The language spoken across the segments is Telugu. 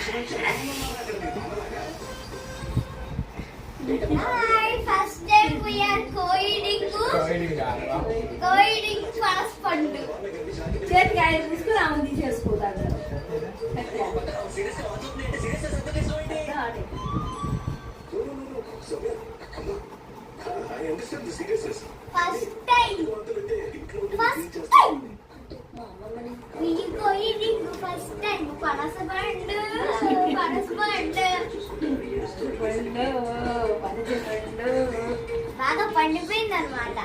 Hi, first time we are co-eating fast పండు. చేతికి ఆయన తీసుకుని ఆమె తీసేసుకుంటాడు. First time. We co-eating first time. పనస పండు. బాగా పండిపోయింది అనమాట.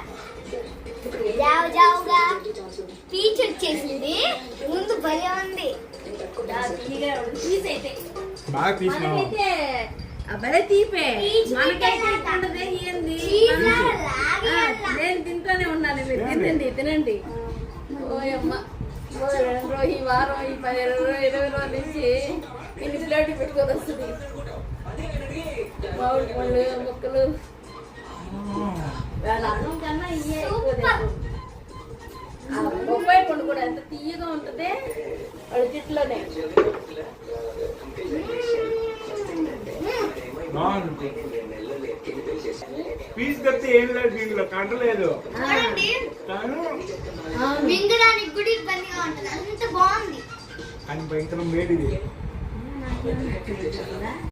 జావుగా పీచ్ వచ్చేసింది. ముందు భలే ఉంది. భలే తీపే మనకైతే ఏంది నేను తింటూనే ఉన్నాను. మీరు తినండి. ఓయమ్మ ఈ వారం ఈ 20 రోజుల నుంచి ఇన్ని ప్లేట్లు పెట్టుకొని వస్తుంది. మామిడి పళ్ళు మొక్కలు వాళ్ళ అన్నం కన్నా ఇవే బొప్పాయి పండు కూడా ఎంత తీయగా ఉంటుంది వాళ్ళ చెట్లోనే. పీస్ కడితే ఏం లేదు, దీనిలో కంటలేదు. మింగడానికి కూడా ఇబ్బందిగా ఉంటుంది. అంత బాగుంది అని భయంకరం వేడిది.